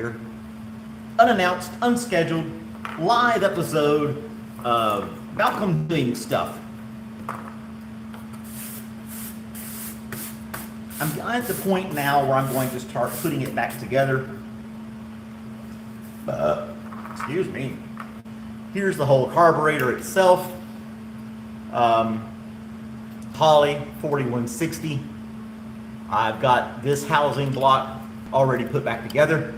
here. Unannounced, unscheduled, live episode of Malcolm doing stuff. I'm at the point now where I'm going to start putting it back together. Excuse me. Here's the whole carburetor itself. Holley 4160. I've got this housing block already put back together.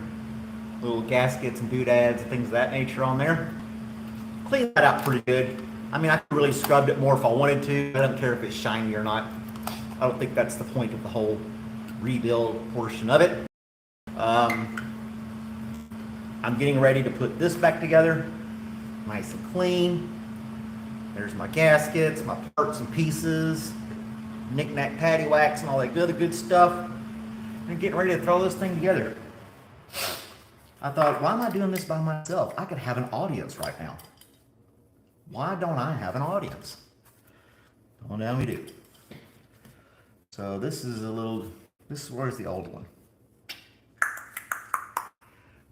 Little gaskets and doodads and things of that nature on there. Cleaned that out pretty good. I mean, I could really scrubbed it more if I wanted to. I don't care if it's shiny or not. I don't think that's the point of the whole rebuild portion of it. I'm getting ready to put this back together. Nice and clean. There's my gaskets, my parts and pieces, knick-knack paddywhacks and all that good stuff. And getting ready to throw this thing together. I thought, why am I doing this by myself? I could have an audience right now. Why don't I have an audience? Well, now we do. So this is where's the old one?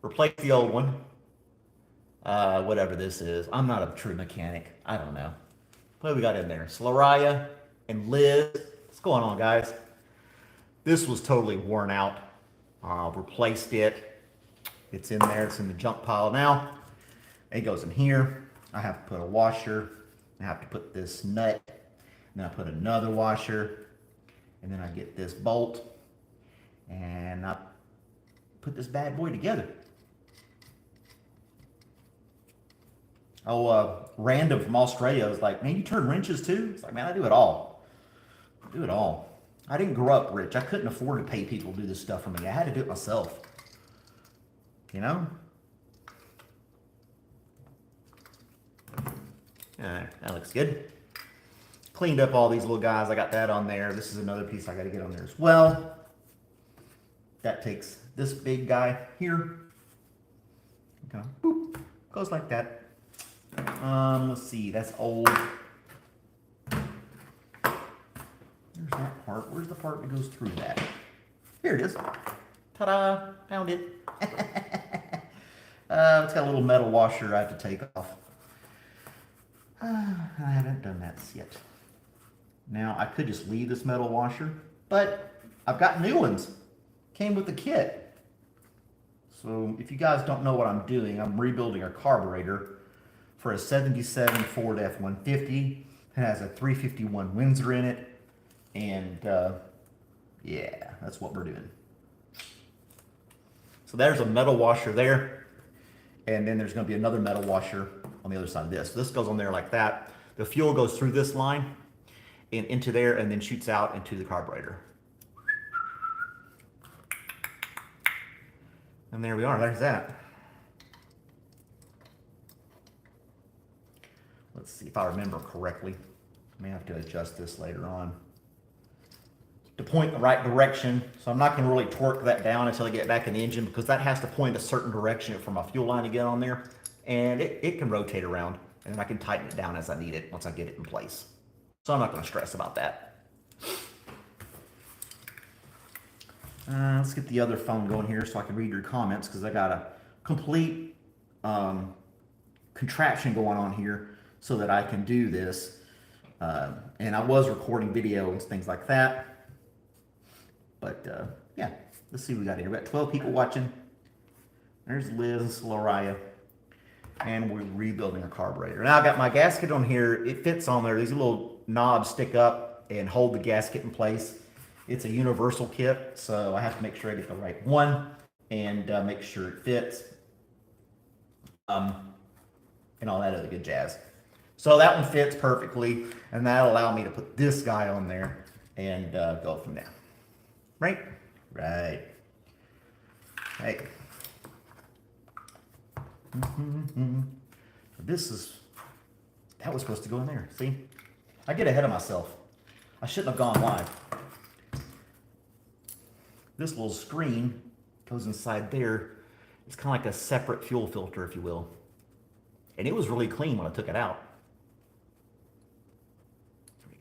Replace the old one. Whatever this is. I'm not a true mechanic. I don't know. What do we got in there? Sloraya and Liz. What's going on, guys? This was totally worn out. Replaced it. It's in there. It's in the junk pile now. It goes in here. I have to put a washer. I have to put this nut. And then I put another washer. And then I get this bolt. And I put this bad boy together. Random from Australia was like, man, you turn wrenches too? It's like, man, I do it all. I do it all. I didn't grow up rich. I couldn't afford to pay people to do this stuff for me. I had to do it myself. You know? That looks good. Cleaned up all these little guys. I got that on there. This is another piece I got to get on there as well. That takes this big guy here. Okay. Boop. Goes like that. Let's see, that's old. There's that part. Where's the part that goes through that? Here it is. Ta-da! Found it. It's got a little metal washer I have to take off. I haven't done that yet. Now, I could just leave this metal washer, but I've got new ones. Came with the kit. So, if you guys don't know what I'm doing, I'm rebuilding a carburetor for a 77 Ford F150. It has a 351 Windsor in it. And yeah, that's what we're doing. So there's a metal washer there. And then there's going to be another metal washer on the other side of this. So this goes on there like that. The fuel goes through this line and into there and then shoots out into the carburetor. And there we are. There's that. Let's see if I remember correctly. I may have to adjust this later on to point in the right direction. So I'm not going to really torque that down until I get back in the engine because that has to point a certain direction for my fuel line to get on there. And it can rotate around and I can tighten it down as I need it once I get it in place. So I'm not going to stress about that. Let's get the other phone going here so I can read your comments because I got a complete contraption going on here so that I can do this. And I was recording video and things like that. But yeah, let's see what we got here. We got 12 people watching. There's Liz and Sloraya. And we're rebuilding a carburetor. Now I got my gasket on here. It fits on there. These little knobs stick up and hold the gasket in place. It's a universal kit, so I have to make sure I get the right one and make sure it fits. And all that other good jazz. So that one fits perfectly, and that'll allow me to put this guy on there and go from there. Right? Right. Hey. That was supposed to go in there. See? I get ahead of myself. I shouldn't have gone live. This little screen goes inside there. It's kind of like a separate fuel filter, if you will. And it was really clean when I took it out. There we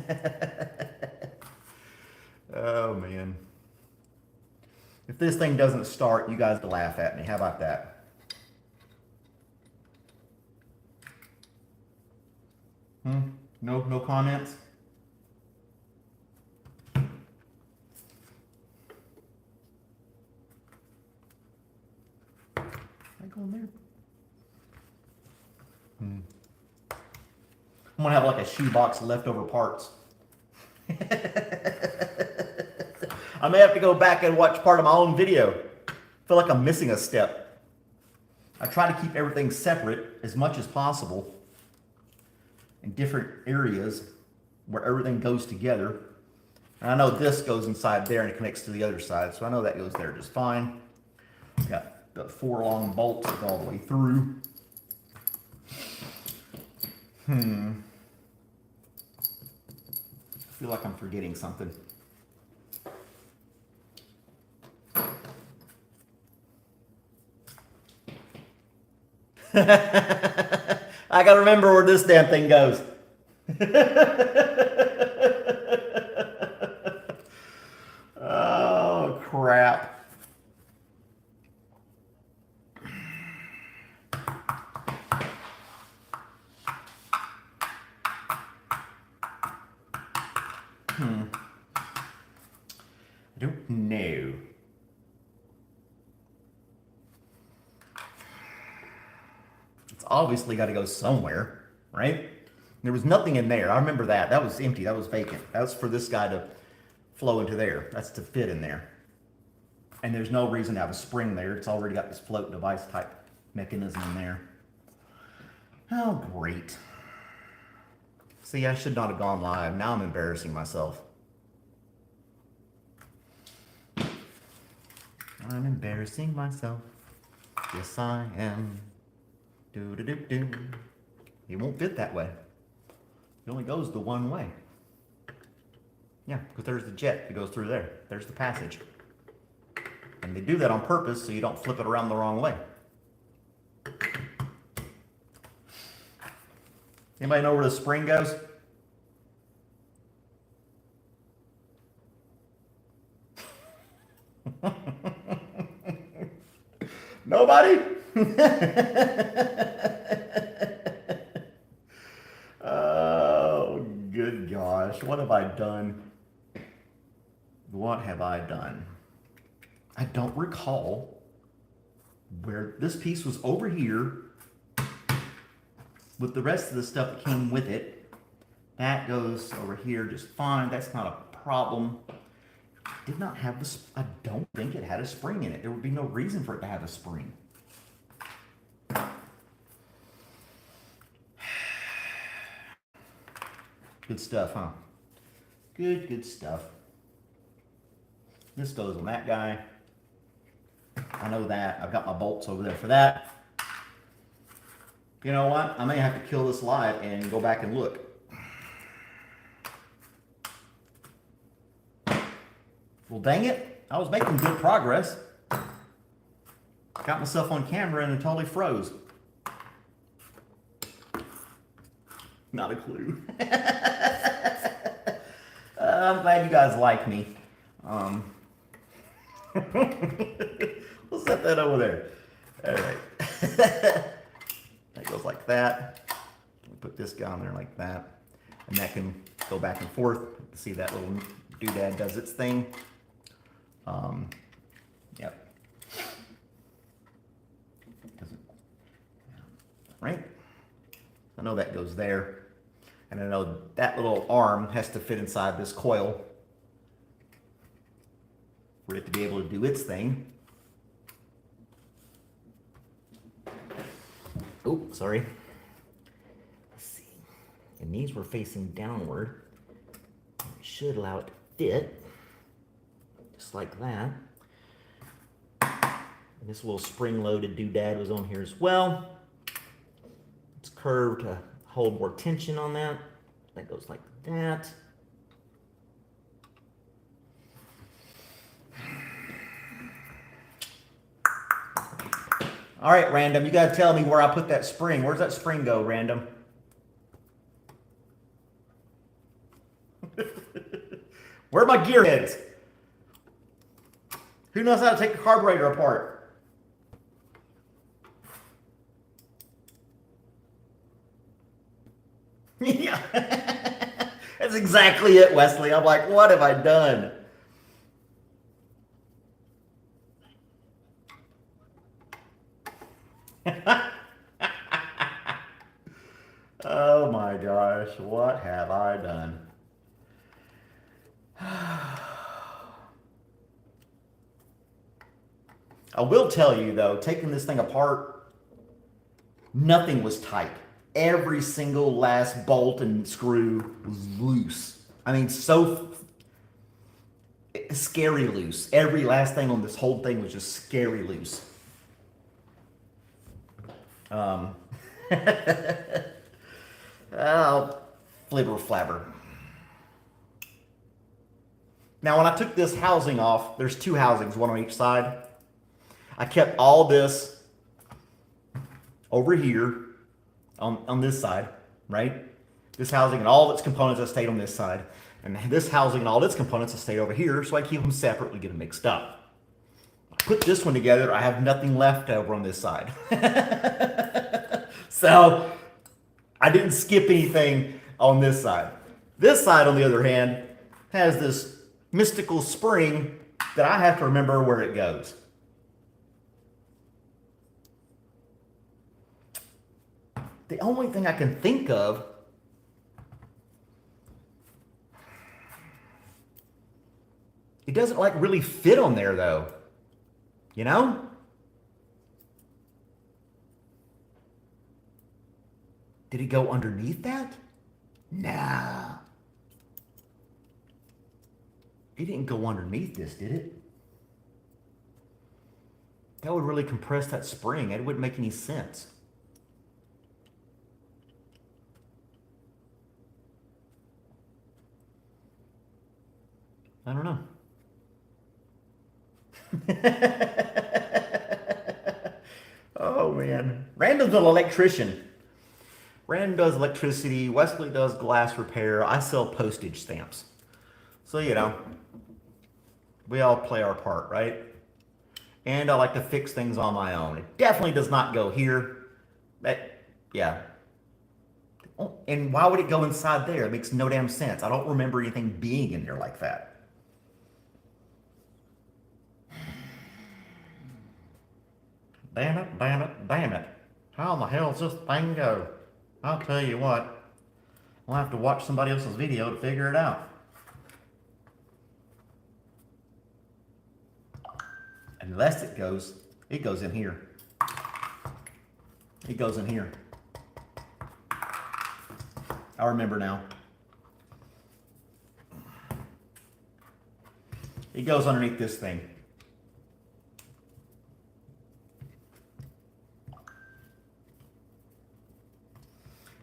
go. Oh, man. If this thing doesn't start, you guys will laugh at me. How about that? No comments? I go in there? I'm gonna have like a shoebox of leftover parts. I may have to go back and watch part of my own video. I feel like I'm missing a step. I try to keep everything separate as much as possible in different areas where everything goes together. And I know this goes inside there and it connects to the other side, so I know that goes there just fine. Got the 4 long bolts that go all the way through. I feel like I'm forgetting something. I gotta remember where this damn thing goes. Oh, crap. I don't know. It's obviously got to go somewhere, right? There was nothing in there. I remember that. That was empty. That was vacant. That's for this guy to flow into there. That's to fit in there. And there's no reason to have a spring there. It's already got this float device type mechanism in there. Oh, great. See, I should not have gone live. Now I'm embarrassing myself. I'm embarrassing myself. Yes, I am. Do-do-do-do. It won't fit that way. It only goes the one way. Yeah, because there's the jet that goes through there. There's the passage. And they do that on purpose so you don't flip it around the wrong way. Anybody know where the spring goes? Nobody? Oh, good gosh. What have I done? What have I done? I don't recall where this piece was over here with the rest of the stuff that came with it. That goes over here just fine. That's not a problem. Did not have this. I don't think it had a spring in it. There would be no reason for it to have a spring. Good stuff, huh? Good stuff. This goes on that guy. I know that. I've got my bolts over there for that. You know what? I may have to kill this live and go back and look. Well, dang it. I was making good progress. Got myself on camera and it totally froze. Not a clue. I'm glad you guys like me. We'll set that over there. All right. That goes like that. We put this guy on there like that. And that can go back and forth. See that little doodad does its thing. Yep. Right? I know that goes there. And I know that little arm has to fit inside this coil for it to be able to do its thing. Oh, sorry. Let's see. And these were facing downward. It should allow it to fit. Just like that. And this little spring-loaded doodad was on here as well. It's curved to hold more tension on that. That goes like that. All right, Random, you gotta tell me where I put that spring. Where's that spring go, Random? Where are my gear heads? Who knows how to take a carburetor apart? Yeah. That's exactly it, Wesley. I'm like, what have I done? Oh my gosh, what have I done? I will tell you though, taking this thing apart, nothing was tight. Every single last bolt and screw was loose. I mean, so scary loose. Every last thing on this whole thing was just scary loose. Oh, flibber flabber. Now, when I took this housing off, there's two housings, one on each side. I kept all this over here on this side, right? This housing and all of its components have stayed on this side. And this housing and all its components have stayed over here, so I keep them separate and get them mixed up. Put this one together, I have nothing left over on this side. So I didn't skip anything on this side. This side, on the other hand, has this mystical spring that I have to remember where it goes. The only thing I can think of it doesn't like really fit on there though. You know? Did it go underneath that? Nah. It didn't go underneath this, did it? That would really compress that spring. It wouldn't make any sense. I don't know. Oh man. Randall's an electrician. Rand does electricity, Wesley does glass repair, I sell postage stamps. So, you know, we all play our part, right? And I like to fix things on my own. It definitely does not go here. Yeah. And why would it go inside there? It makes no damn sense. I don't remember anything being in there like that. Damn it, damn it, damn it. How in the hell does this thing go? I'll tell you what. We'll have to watch somebody else's video to figure it out. Unless it goes in here. It goes in here. I remember now. It goes underneath this thing.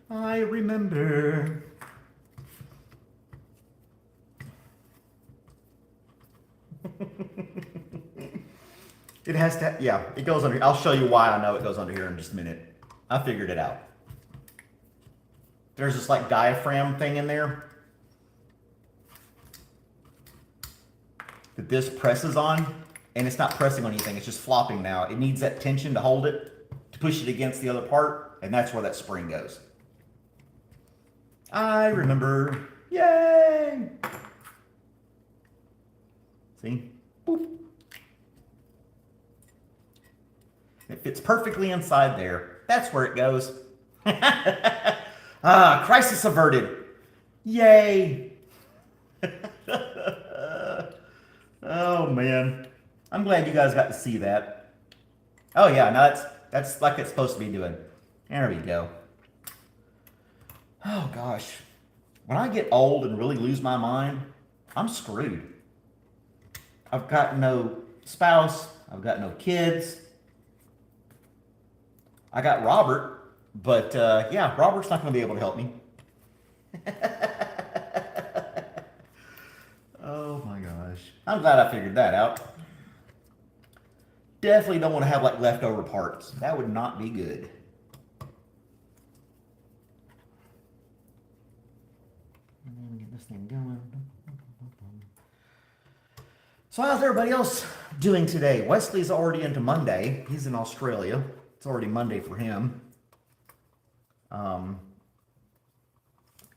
I remember. It has to, yeah, it goes under. I'll show you why I know it goes under here in just a minute. I figured it out. There's this like diaphragm thing in there that this presses on, and it's not pressing on anything. It's just flopping now. It needs that tension to hold it, to push it against the other part, and that's where that spring goes. I remember. Yay! See? Boop. It fits perfectly inside there. That's where it goes. Crisis averted. Yay! Oh man. I'm glad you guys got to see that. Oh yeah, no, that's like it's supposed to be doing. There we go. Oh gosh. When I get old and really lose my mind, I'm screwed. I've got no spouse. I've got no kids. I got Robert, but yeah, Robert's not going to be able to help me. Oh my gosh. I'm glad I figured that out. Definitely don't want to have like leftover parts. That would not be good. And then get this thing going. So how's everybody else doing today? Wesley's already into Monday. He's in Australia. It's already Monday for him.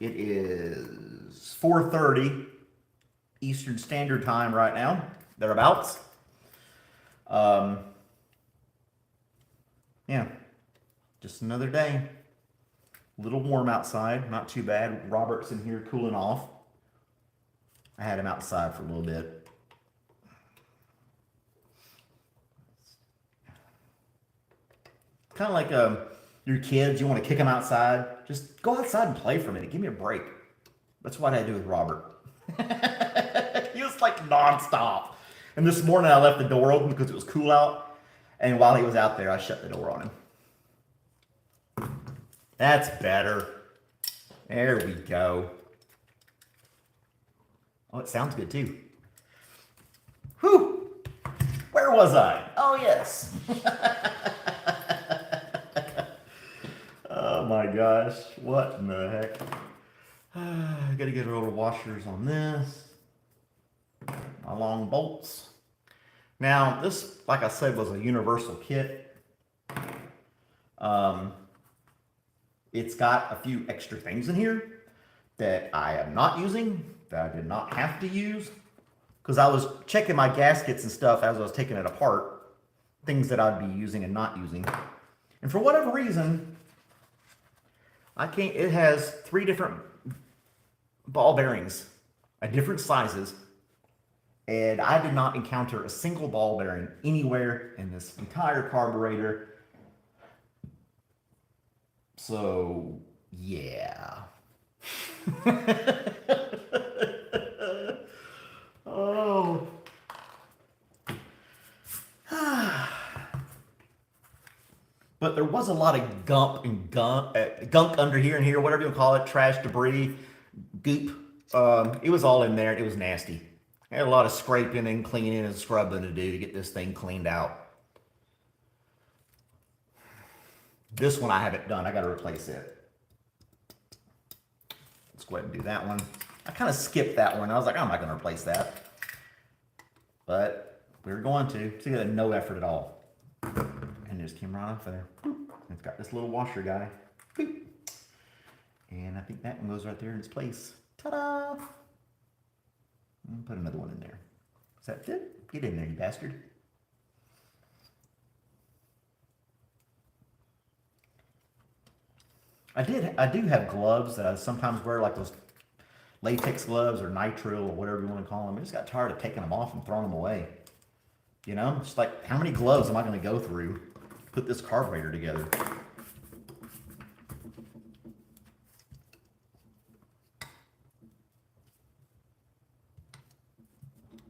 It is 4:30 Eastern Standard Time right now, thereabouts. Yeah, just another day. A little warm outside, not too bad. Robert's in here cooling off. I had him outside for a little bit. Kind of like your kids, you want to kick them outside. Just go outside and play for a minute. Give me a break. That's what I do with Robert. He was like nonstop. And this morning I left the door open because it was cool out. And while he was out there, I shut the door on him. That's better. There we go. Oh, it sounds good too. Whew. Where was I? Oh, yes. Oh my gosh, what in the heck? I gotta get all the washers on this. My long bolts. Now, this, like I said, was a universal kit. It's got a few extra things in here that I am not using, that I did not have to use, because I was checking my gaskets and stuff as I was taking it apart, things that I'd be using and not using. And for whatever reason, it has 3 different ball bearings at different sizes, and I did not encounter a single ball bearing anywhere in this entire carburetor. So, yeah. Oh. But there was a lot of gunk under here and here, whatever you call it, trash, debris, goop. It was all in there. It was nasty. I had a lot of scraping and cleaning and scrubbing to do to get this thing cleaned out. This one I haven't done. I got to replace it. Let's go ahead and do that one. I kind of skipped that one. I was like, I'm not going to replace that. But we're going to. See, no effort at all. And it just came right off there. It's got this little washer guy. And I think that one goes right there in its place. Ta-da! Put another one in there. Does that fit? Get in there, you bastard. I do have gloves that I sometimes wear, like those latex gloves or nitrile or whatever you want to call them. I just got tired of taking them off and throwing them away. You know, it's like, how many gloves am I going to go through to put this carburetor together?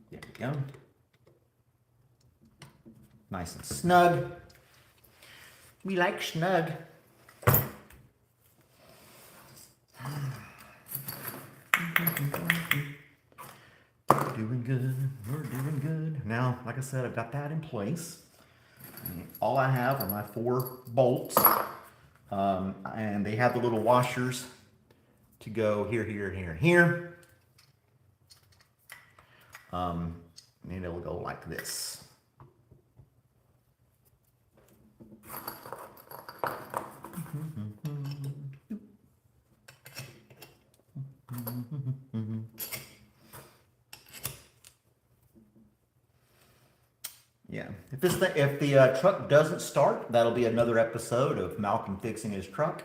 There we go. Nice and snug. We like snug. Doing good, we're doing good. Now, like I said, I've got that in place. All I have are my 4 bolts, and they have the little washers to go here, here, here, here. And it'll go like this. Yeah, if the truck doesn't start, that'll be another episode of Malcolm fixing his truck.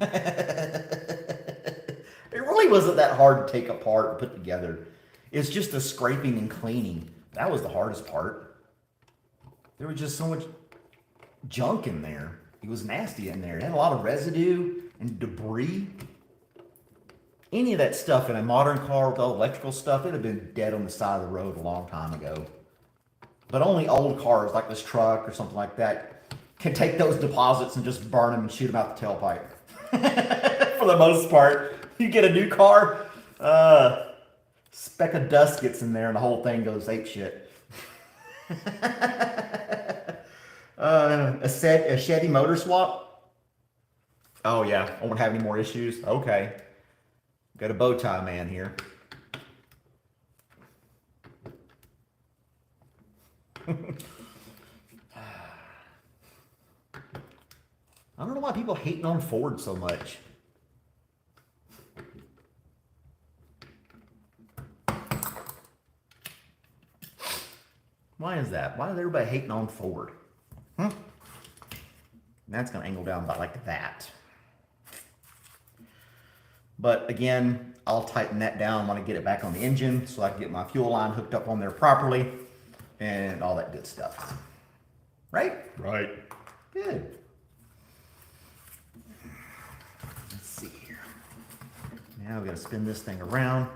It really wasn't that hard to take apart and put together. It's just the scraping and cleaning. That was the hardest part. There was just so much junk in there. It was nasty in there. It had a lot of residue and debris. Any of that stuff in a modern car with all electrical stuff, it'd have been dead on the side of the road a long time ago. But only old cars like this truck or something like that can take those deposits and just burn them and shoot them out the tailpipe. For the most part, you get a new car, speck of dust gets in there and the whole thing goes apeshit. A Chevy motor swap? Oh yeah, I won't have any more issues. Okay. Got a bow tie man here. I don't know why people hating on Ford so much. Why is that? Why is everybody hating on Ford? That's going to angle down about like that. But again, I'll tighten that down when I get it back on the engine so I can get my fuel line hooked up on there properly and all that good stuff. Right? Right. Good. Let's see here. Now we got to spin this thing around.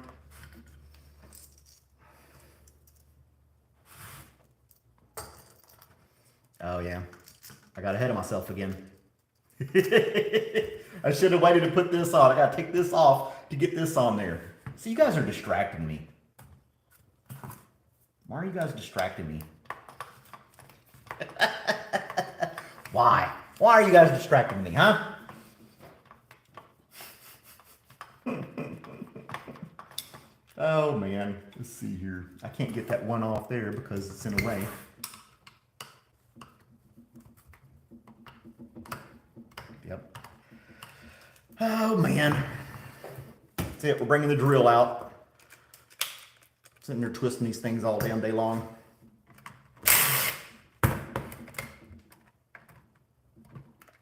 Oh yeah, I got ahead of myself again. I should have waited to put this on. I got to take this off to get this on there. See, you guys are distracting me. Why are you guys distracting me? Why? Why are you guys distracting me, huh? Oh man, let's see here. I can't get that one off there because it's in a way. Yep. Oh man. That's it. We're bringing the drill out. Sitting there twisting these things all damn day long.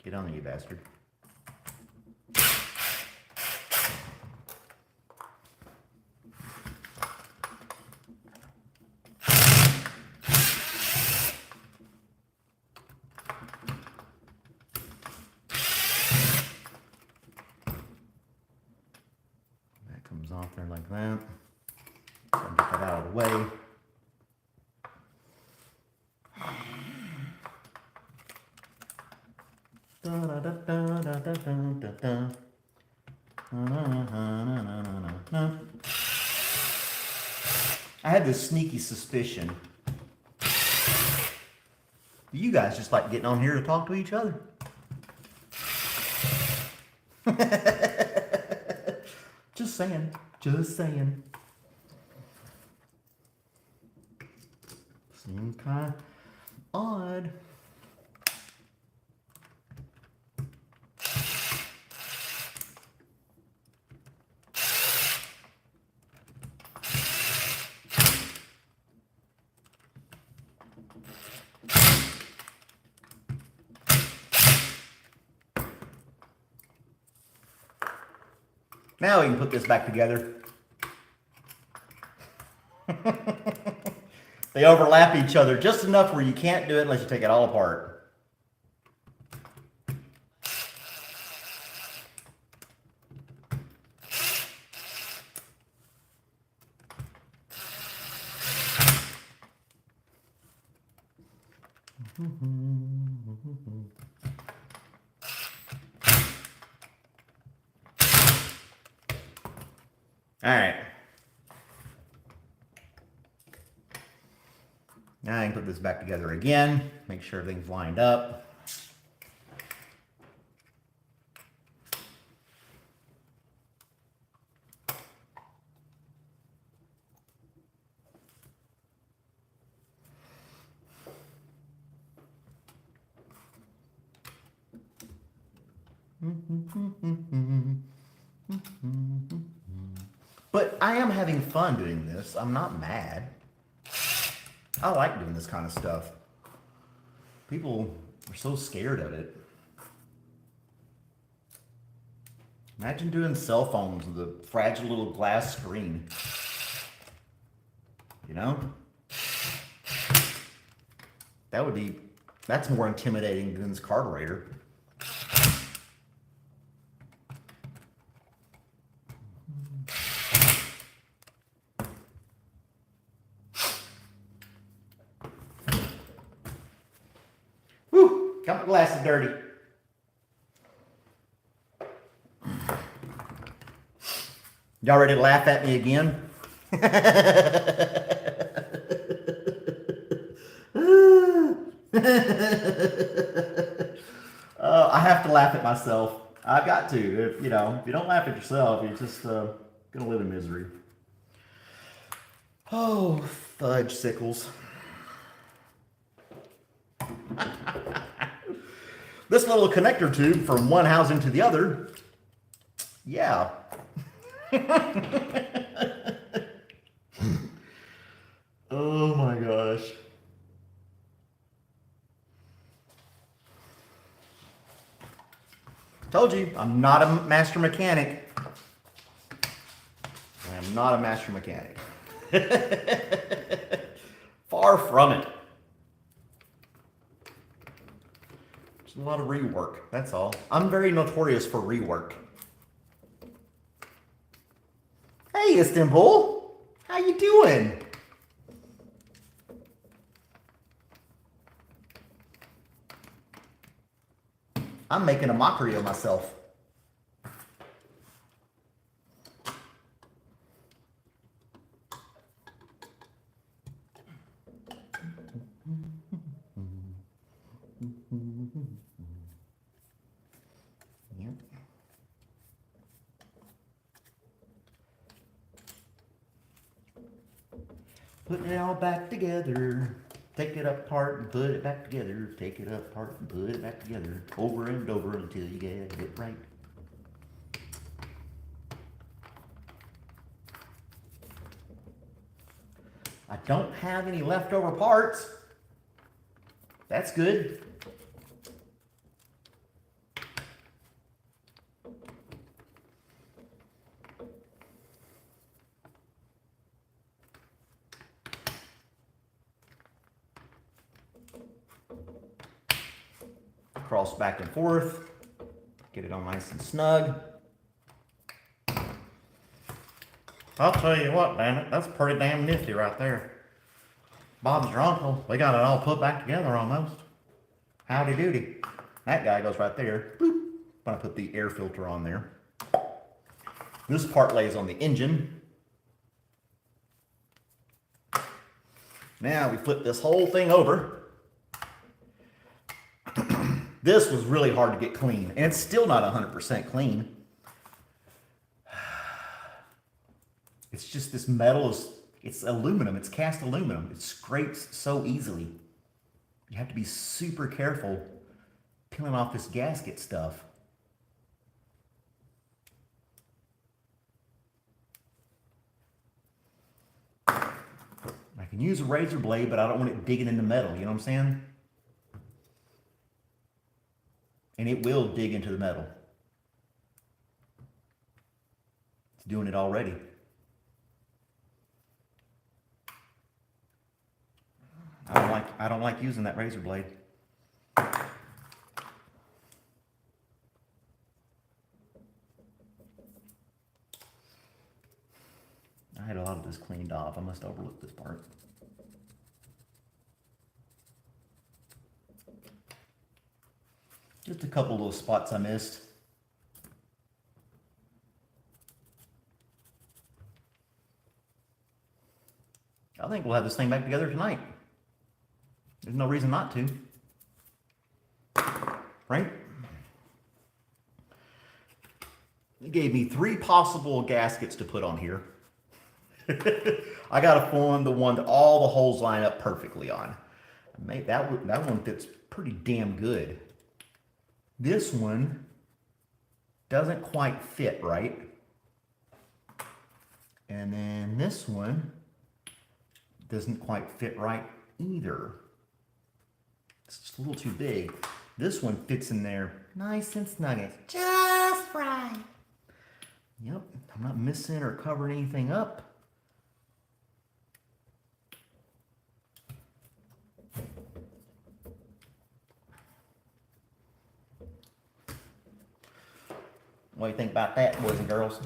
Get on there, you bastard. Off there like that. So get that out of the way. I had this sneaky suspicion. You guys just like getting on here to talk to each other. Just saying. Just saying. Seems kind of odd. Now we can put this back together. They overlap each other just enough where you can't do it unless you take it all apart. All right. Now I can put this back together again, make sure everything's lined up. But I am having fun doing this. I'm not mad. I like doing this kind of stuff. People are so scared of it. Imagine doing cell phones with a fragile little glass screen. You know? That's more intimidating than this carburetor. Couple glasses dirty. Y'all ready to laugh at me again? I have to laugh at myself. I've got to. If you don't laugh at yourself, you're just gonna live in misery. Oh, fudge sickles. This little connector tube from one housing to the other, yeah. Oh my gosh. Told you, I'm not a master mechanic. I am not a master mechanic. Far from it. There's a lot of rework, that's all. I'm very notorious for rework. Hey, Istanbul. How you doing? I'm making a mockery of myself. Yep. Putting it all back together. Take it apart and put it back together. Take it apart and put it back together. Over and over until you get it right. I don't have any leftover parts. That's good. Cross back and forth, get it all nice and snug. I'll tell you what, damn it, that's pretty damn nifty right there. Bob's your uncle. We got it all put back together almost. Howdy doody. That guy goes right there. Boop. I'm gonna put the air filter on there. This part lays on the engine. Now we flip this whole thing over. This was really hard to get clean, and it's still not 100% clean. It's just this metal it's aluminum, it's cast aluminum. It scrapes so easily. You have to be super careful peeling off this gasket stuff. I can use a razor blade, but I don't want it digging into metal, you know what I'm saying? And it will dig into the metal. It's doing it already. I don't like using that razor blade. I had a lot of this cleaned off. I must have overlooked this part. Just a couple little spots I missed. I think we'll have this thing back together tonight. There's no reason not to. Right? They gave me 3 possible gaskets to put on here. I got to find the one that all the holes line up perfectly on. That one fits pretty damn good. This one doesn't quite fit right. And then this one doesn't quite fit right either. It's just a little too big. This one fits in there nice and snug. It's just right. Yep, I'm not missing or covering anything up. What do you think about that, boys and girls?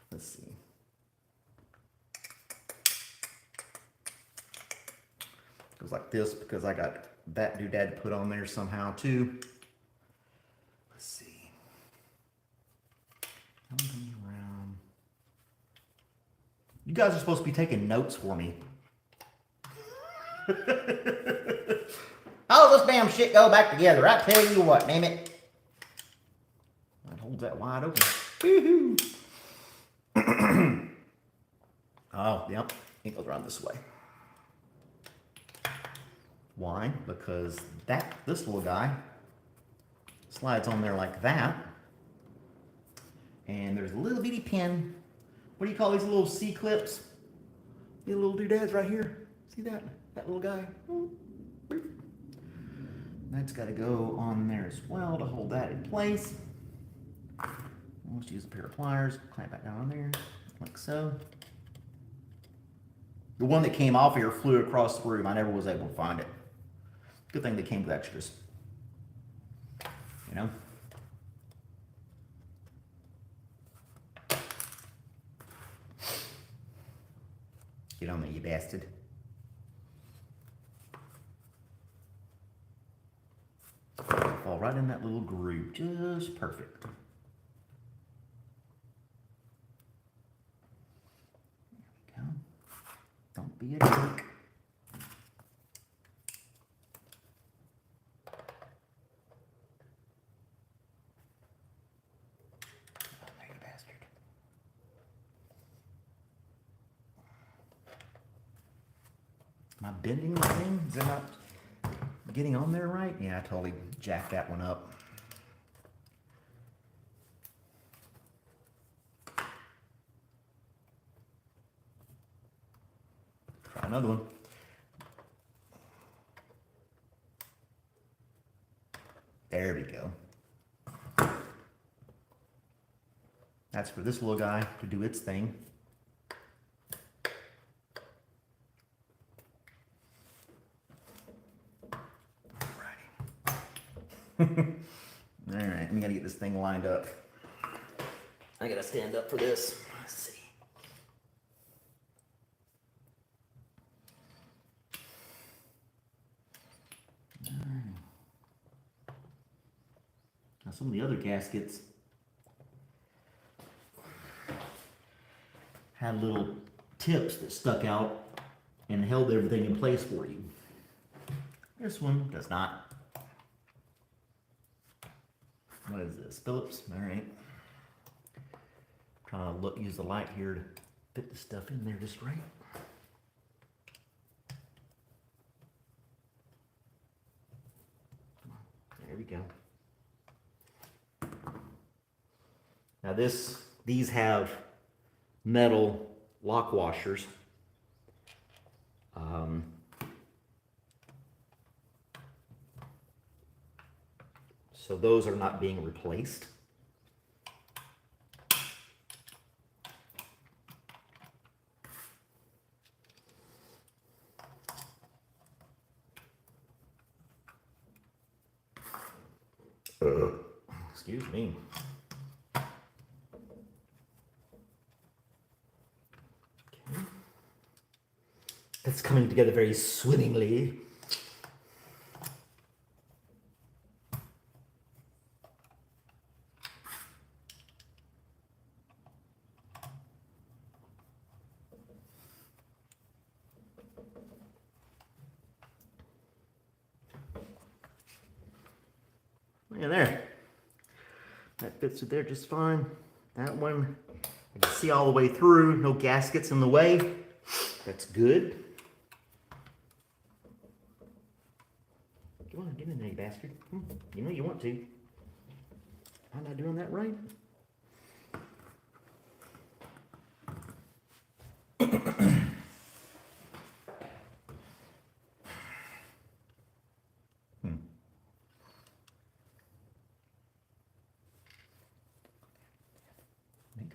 Let's see. Goes like this because I got that doodad put on there somehow too. Let's see. Around. You guys are supposed to be taking notes for me. How does this damn shit go back together? I tell you what, damn it. I'd hold that wide open. Woohoo! Oh, yep. It goes around this way. Why? Because this little guy slides on there like that. And there's a little bitty pin. What do you call these little C-clips? These little doodads right here. See that? That little guy. That's got to go on there as well to hold that in place. Let's use a pair of pliers, clamp that down on there, like so. The one that came off here flew across the room. I never was able to find it. Good thing they came with extras. You know? Get on there, you bastard. Fall right in that little groove. Just perfect. There we go. Don't be a jerk. Am I bending the thing? Is it not getting on there right? Yeah, I totally jacked that one up. Try another one. There we go. That's for this little guy to do its thing. All right, we gotta get this thing lined up. I gotta stand up for this. Let's see. All right. Now some of the other gaskets had little tips that stuck out and held everything in place for you. This one does not. What is this? Phillips? All right. Trying to use the light here to fit the stuff in there just right. There we go. Now these have metal lock washers. So those are not being replaced. Excuse me. Okay. That's coming together very swimmingly. Yeah, there. That fits through there just fine. That one, I can see all the way through. No gaskets in the way. That's good. Come on, get in there, you bastard. You know you want to. I'm not doing that right.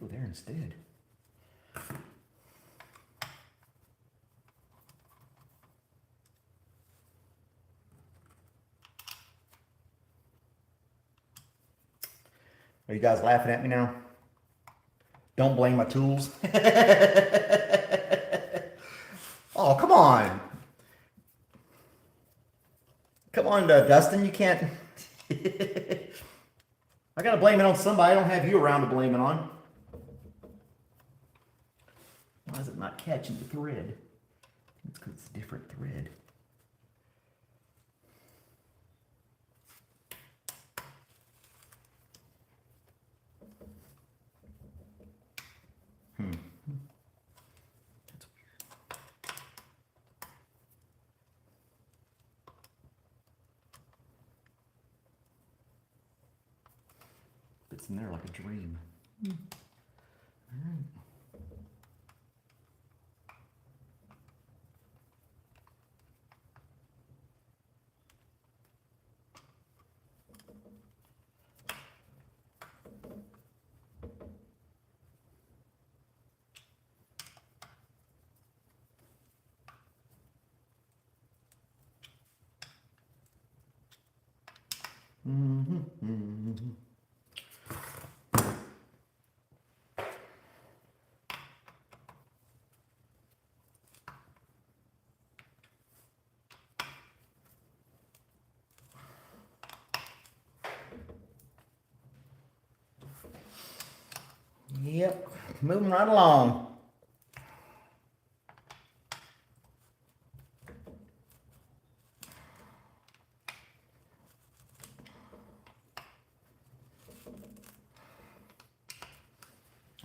Go there instead. Are you guys laughing at me now? Don't blame my tools. Oh, come on. Come on, Dustin, you can't. I gotta blame it on somebody. I don't have you around to blame it on. Why is it not catching the thread? It's because it's a different thread. Fits in there like a dream. All right. Yep, moving right along.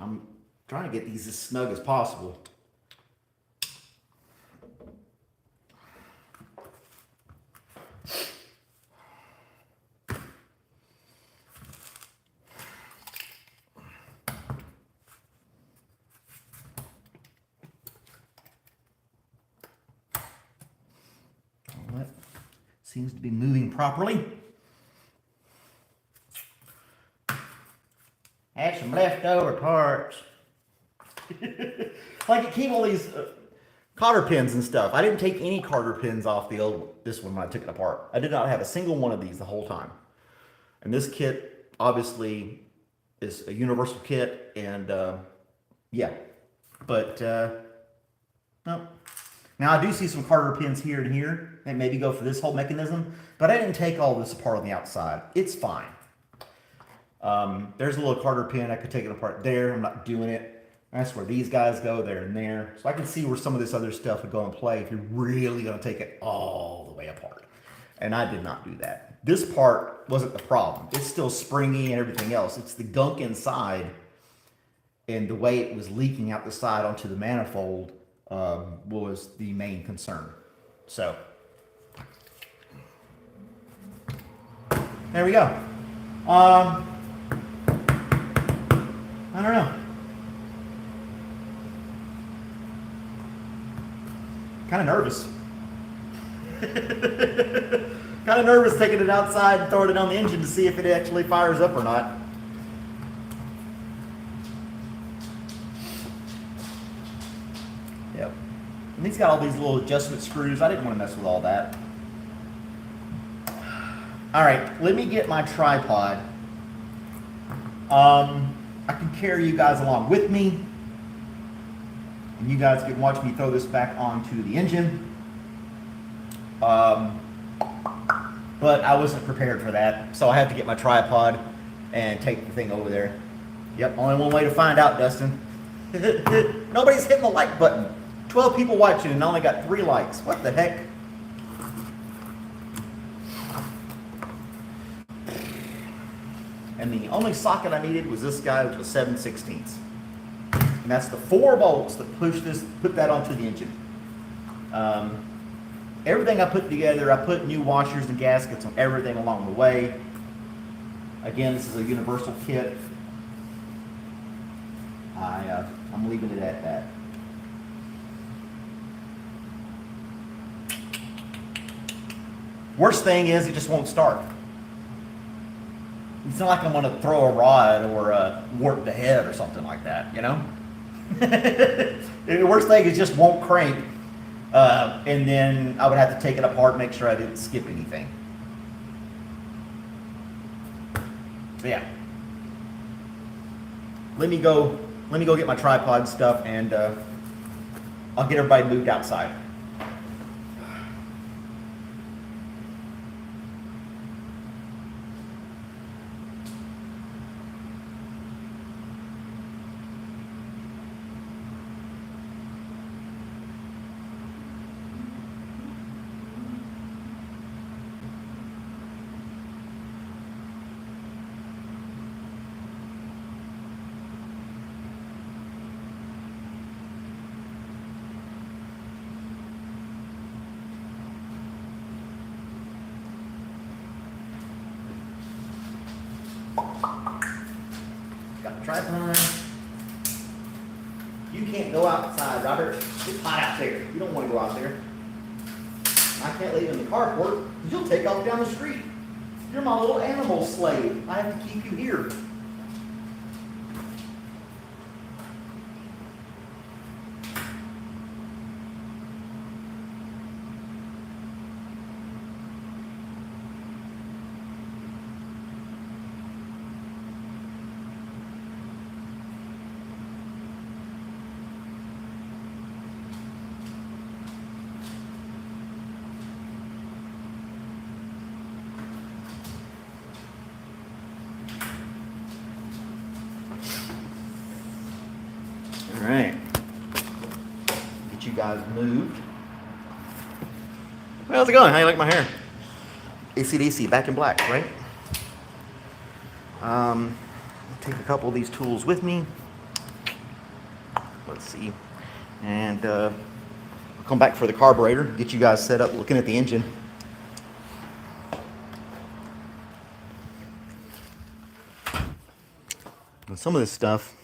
I'm trying to get these as snug as possible. All that seems to be moving properly. Had some leftover parts. Like it came all these cotter pins and stuff. I didn't take any cotter pins off this one when I took it apart. I did not have a single one of these the whole time. And this kit obviously is a universal kit, and yeah. But no. Now I do see some cotter pins here and here that maybe go for this whole mechanism, but I didn't take all this apart on the outside. It's fine. There's a little cotter pin. I could take it apart there. I'm not doing it. That's where these guys go, there and there. So I can see where some of this other stuff would go and play if you're really going to take it all the way apart. And I did not do that. This part wasn't the problem. It's still springy and everything else. It's the gunk inside and the way it was leaking out the side onto the manifold was the main concern. So there we go. I don't know. Kind of nervous. Kind of nervous taking it outside and throwing it on the engine to see if it actually fires up or not. Yep. And he's got all these little adjustment screws. I didn't want to mess with all that. All right, let me get my tripod. I can carry you guys along with me. And you guys can watch me throw this back onto the engine. But I wasn't prepared for that, so I have to get my tripod and take the thing over there. Yep, only one way to find out, Dustin. Nobody's hitting the like button. 12 people watching and I only got 3 likes. What the heck? And the only socket I needed was this guy, which was 7/16. And that's the 4 bolts that put that onto the engine. Everything I put together, I put new washers and gaskets on everything along the way. Again, this is a universal kit. I'm leaving it at that. Worst thing is it just won't start. It's not like I'm going to throw a rod or warp the head or something like that, you know? The worst thing is it just won't crank. And then I would have to take it apart and make sure I didn't skip anything. So yeah. Let me go get my tripod stuff and I'll get everybody moved outside. Got the tripod. You can't go outside, Robert. It's hot out there. You don't want to go out there. I can't leave in the carport because you'll take off down the street. You're my little animal slave. I have to keep you here. All right, get you guys moved. How's it going? How you like my hair? AC/DC, back in black, right? Take a couple of these tools with me. Let's see, and I'll come back for the carburetor. Get you guys set up, looking at the engine. And some of this stuff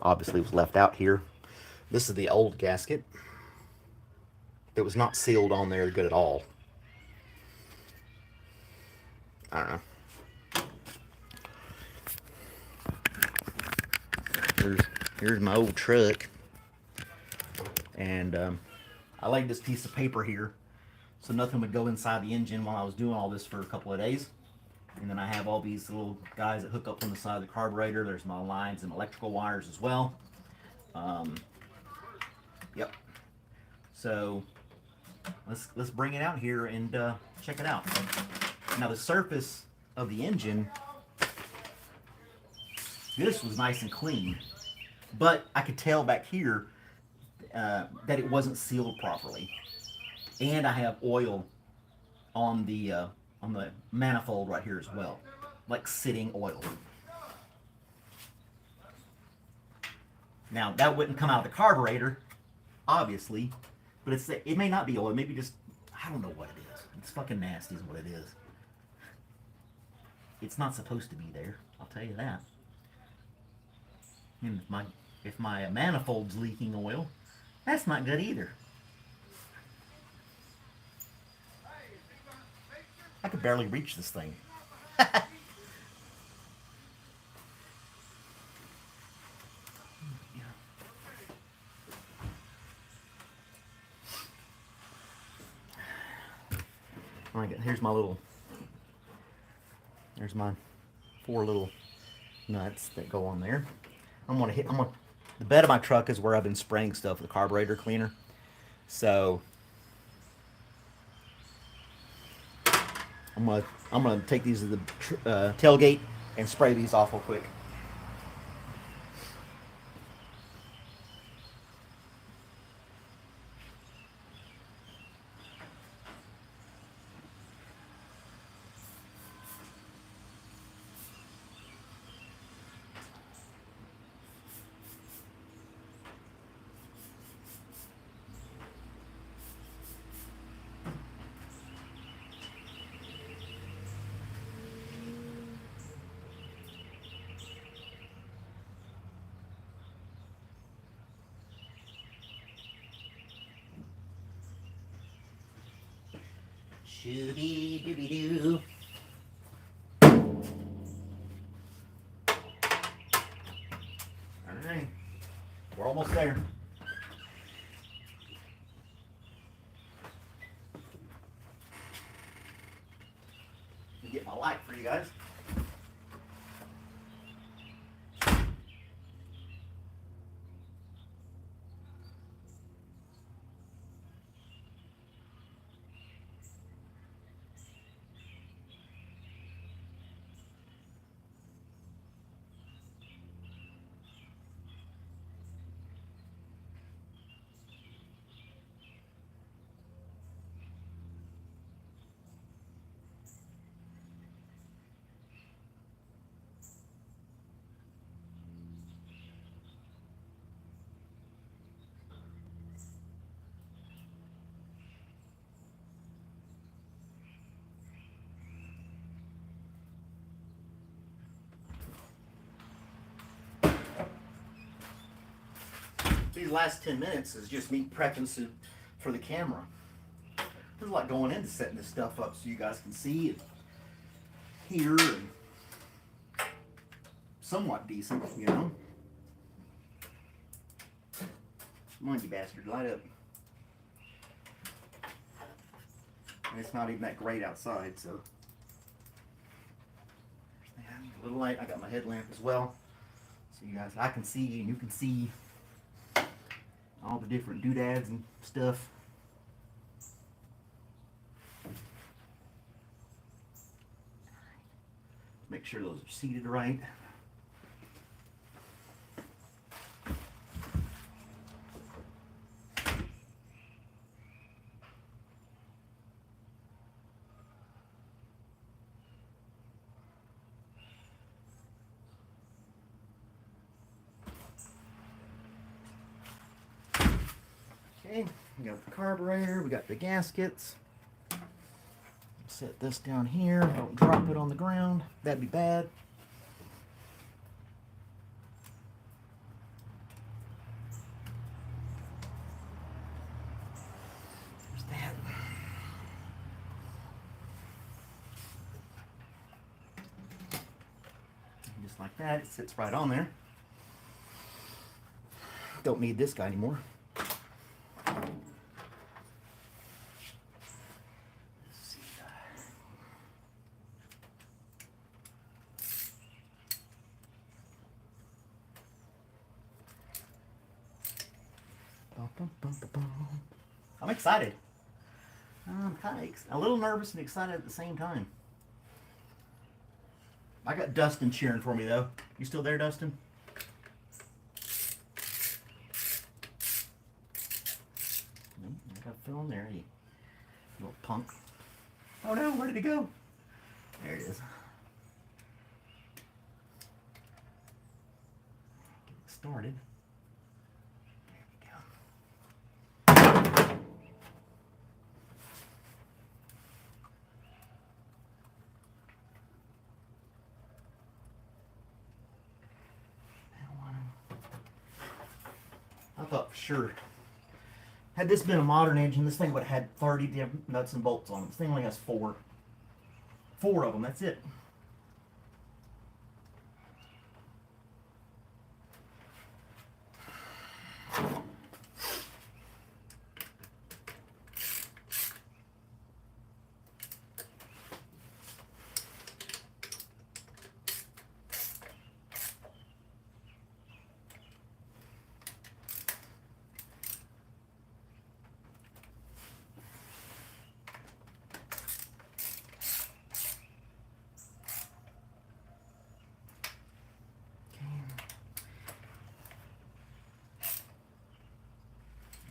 obviously was left out here. This is the old gasket. It was not sealed on there good at all. I don't know. Here's my old truck. And I laid this piece of paper here so nothing would go inside the engine while I was doing all this for a couple of days. And then I have all these little guys that hook up on the side of the carburetor. There's my lines and electrical wires as well. Yep. So let's bring it out here and check it out. Now the surface of the engine, this was nice and clean, but I could tell back here that it wasn't sealed properly. And I have oil on the manifold right here as well, like sitting oil. Now that wouldn't come out of the carburetor, obviously, but it may not be oil. Maybe just, I don't know what it is. It's fucking nasty is what it is. It's not supposed to be there, I'll tell you that. And if my manifold's leaking oil, that's not good either. I could barely reach this thing. All right, here's my 4 little nuts that go on there. The bed of my truck is where I've been spraying stuff with the carburetor cleaner. So I'm gonna take these to the tailgate and spray these off real quick. Shooby-dooby-doo. Alright, we're almost there. Let me get my light for you guys. these last 10 minutes is just me prepping for the camera. There's a lot going into setting this stuff up so you guys can see and hear and somewhat decent, you know. Come on, you bastard, light up. And it's not even that great outside, so. A little light. I got my headlamp as well, so you guys, I can see and you can see all the different doodads and stuff. Make sure those are seated right. Okay, we got the carburetor, we got the gaskets. Set this down here, don't drop it on the ground, that'd be bad. There's that. And just like that, it sits right on there. Don't need this guy anymore. I'm excited. I'm kind of a little nervous and excited at the same time. I got Dustin cheering for me though. You still there, Dustin? I got film there, you little punk. Oh no, where did it go? There it is. Get it started. I thought for sure, had this been a modern engine, this thing would have had 30 different nuts and bolts on it. This thing only has 4. 4 of them, that's it.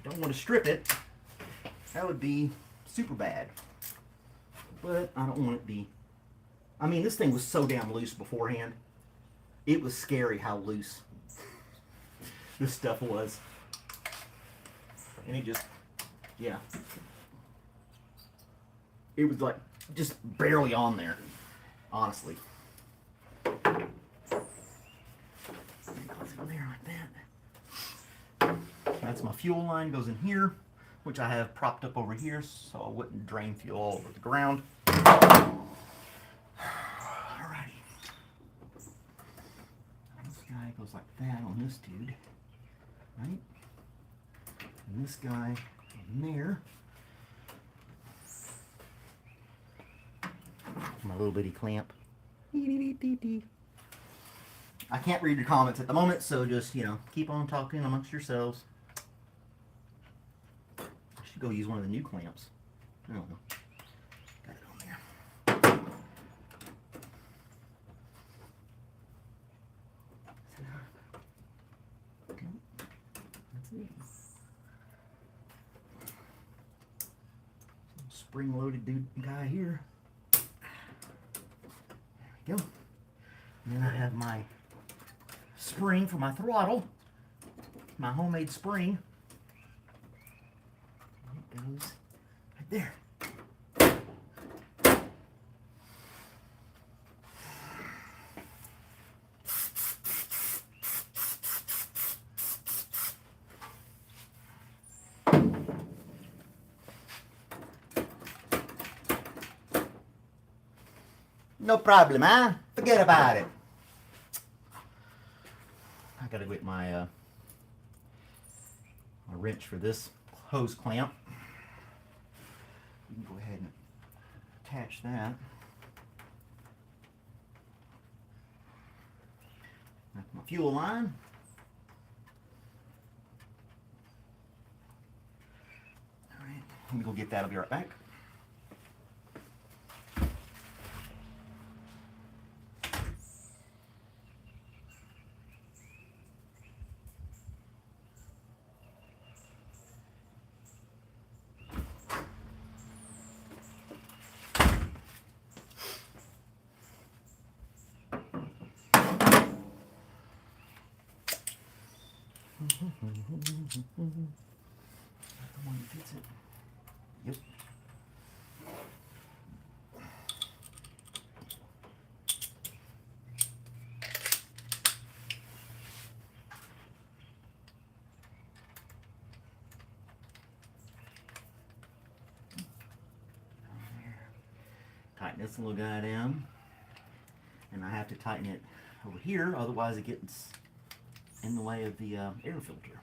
Don't want to strip it. That would be super bad. But I don't want it to be. I mean, this thing was so damn loose beforehand. It was scary how loose this stuff was. And it just, yeah. It was like just barely on there, honestly. Let's go there like that. That's my fuel line, goes in here, which I have propped up over here so I wouldn't drain fuel all over the ground. Alrighty. This guy goes like that on this dude, right? And this guy in there. My little bitty clamp. I can't read your comments at the moment, so just, you know, keep on talking amongst yourselves. I should go use one of the new clamps. I don't know. Got it on there. Okay. That's it. Some spring-loaded dude guy here. There we go. And then I have my spring for my throttle, my homemade spring. It goes right there. No problem, huh? Forget about it. I gotta get my wrench for this hose clamp. You can go ahead and attach that. That's my fuel line. All right, let me go get that. I'll be right back. The one that fits it. Yep. Tighten this little guy down, and I have to tighten it over here, otherwise it gets in the way of the air filter.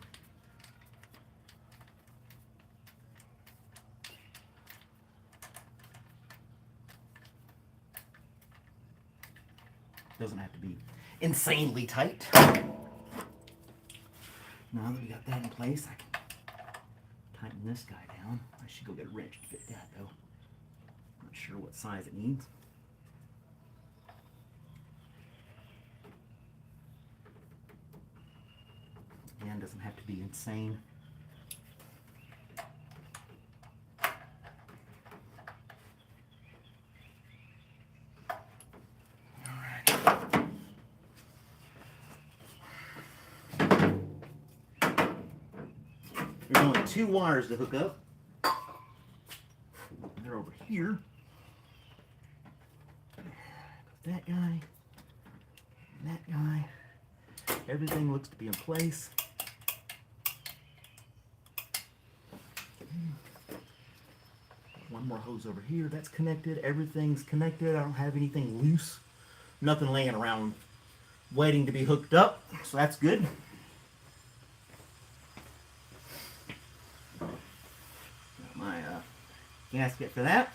Doesn't have to be insanely tight. Now that we got that in place, I can tighten this guy down. I should go get a wrench to fit that though. Not sure what size it needs. Again, doesn't have to be insane. There's only 2 wires to hook up. They're over here. That guy, and that guy. Everything looks to be in place. One more hose over here. That's connected. Everything's connected. I don't have anything loose. Nothing laying around waiting to be hooked up. So that's good. My gasket for that.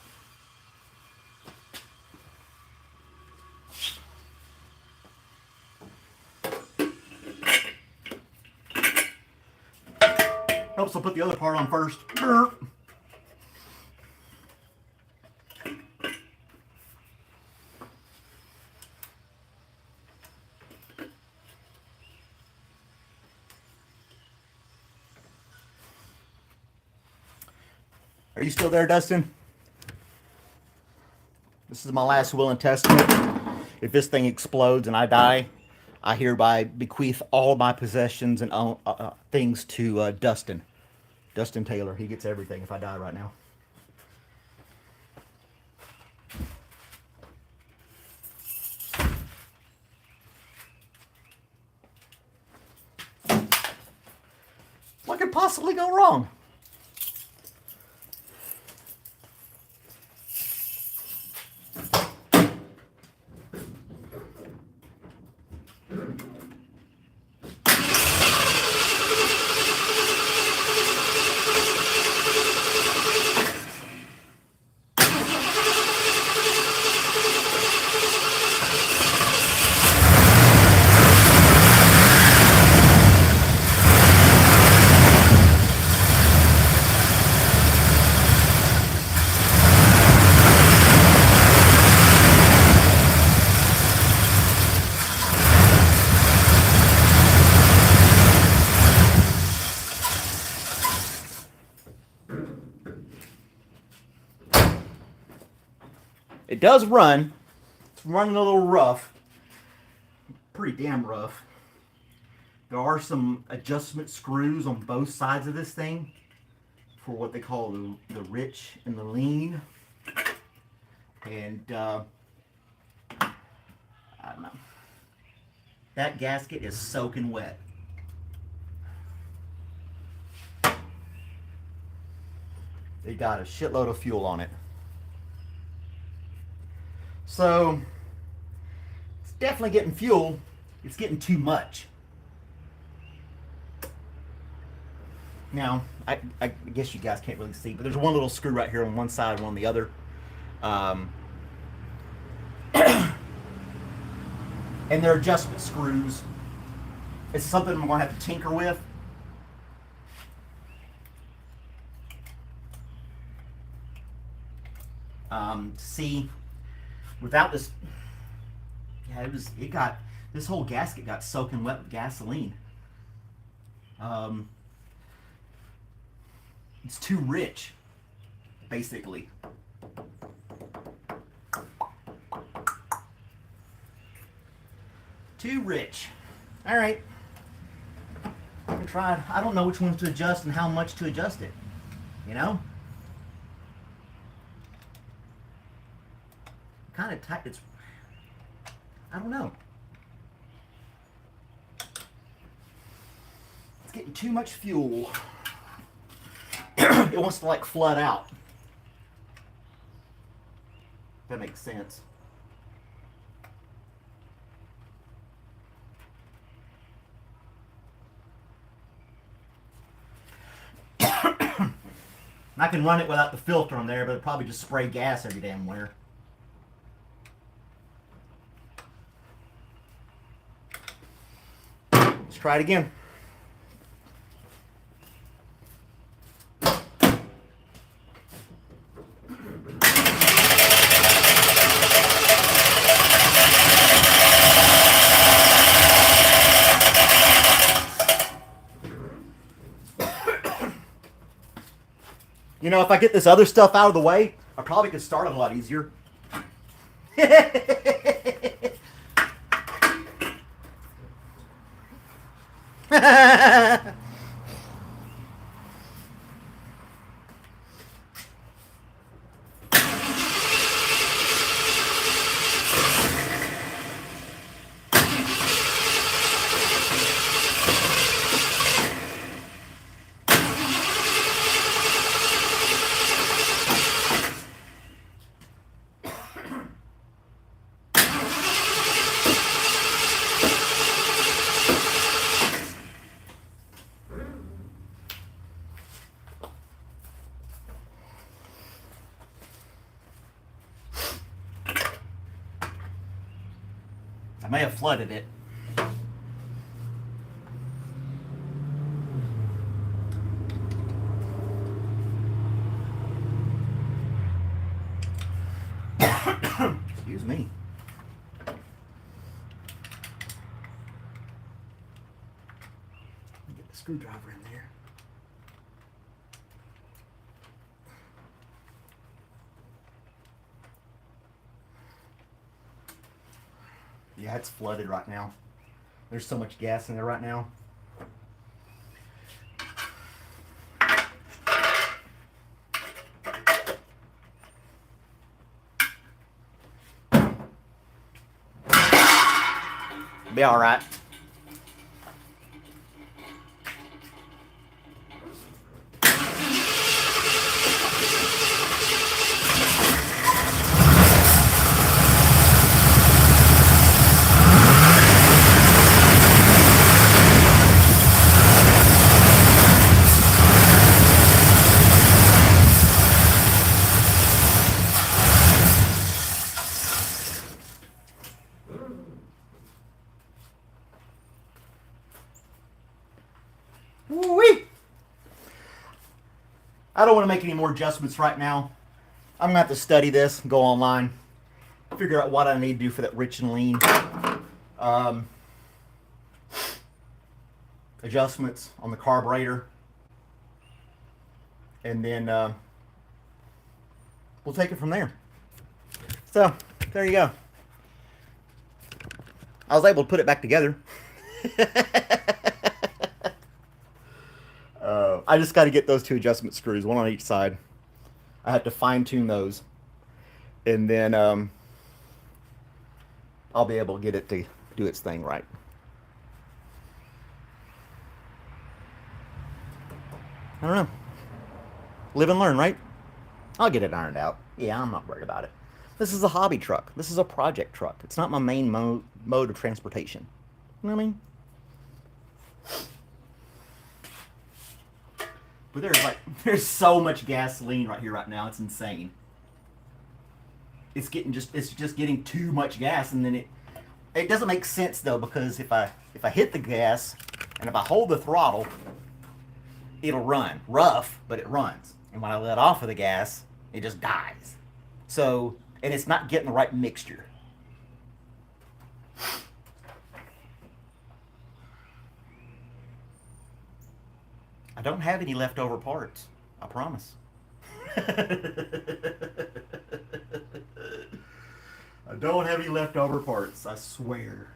Helps to put the other part on first. Are you still there, Dustin? This is my last will and testament. If this thing explodes and I die, I hereby bequeath all my possessions and things to Dustin. Dustin Taylor. He gets everything if I die right now. What could possibly go wrong? It does run. It's running a little rough. Pretty damn rough. There are some adjustment screws on both sides of this thing for what they call the rich and the lean. And I don't know. That gasket is soaking wet. It got a shitload of fuel on it. So it's definitely getting fuel. It's getting too much. Now, I guess you guys can't really see, but there's one little screw right here on one side, one on the other. And they're adjustment screws. It's something I'm going to have to tinker with. See, without this, yeah, this whole gasket got soaking wet with gasoline. It's too rich, basically. Too rich. All right. I can try it. I don't know which ones to adjust and how much to adjust it. You know? Kind of tight. I don't know. It's getting too much fuel. It wants to like flood out. If that makes sense. I can run it without the filter on there, but it'll probably just spray gas every damn where. Let's try it again. You know, if I get this other stuff out of the way, I probably could start it a lot easier. I may have flooded it. Excuse me. Get the screwdriver in there. Yeah, it's flooded right now. There's so much gas in there right now. Be all right. Woo-wee. I don't want to make any more adjustments right now. I'm going to have to study this, go online, figure out what I need to do for that rich and lean. Adjustments on the carburetor. And then we'll take it from there. So, there you go. I was able to put it back together. I just got to get those two adjustment screws, one on each side. I have to fine tune those. And then I'll be able to get it to do its thing right. I don't know. Live and learn, right? I'll get it ironed out. Yeah, I'm not worried about it. This is a hobby truck. This is a project truck. It's not my main mode of transportation. You know what I mean? But there's so much gasoline right here right now. It's insane. It's just getting too much gas, and then it doesn't make sense though, because if I hit the gas and if I hold the throttle, it'll run rough, but it runs. And when I let off of the gas, it just dies. So, and it's not getting the right mixture. I don't have any leftover parts. I promise. I don't have any leftover parts. I swear.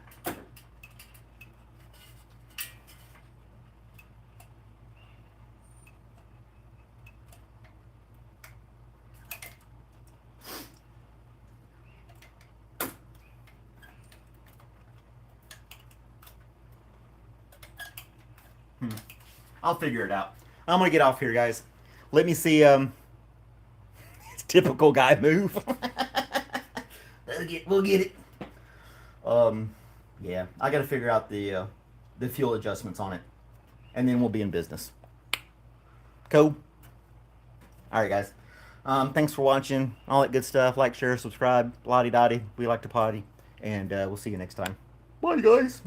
I'll figure it out. I'm gonna get off here, guys. Let me see. It's typical guy move. We'll get it. Yeah, I gotta figure out the fuel adjustments on it, and then we'll be in business. Cool. All right, guys. Thanks for watching. All that good stuff. Like, share, subscribe. Lottie dottie. We like to potty, and we'll see you next time. Bye, guys.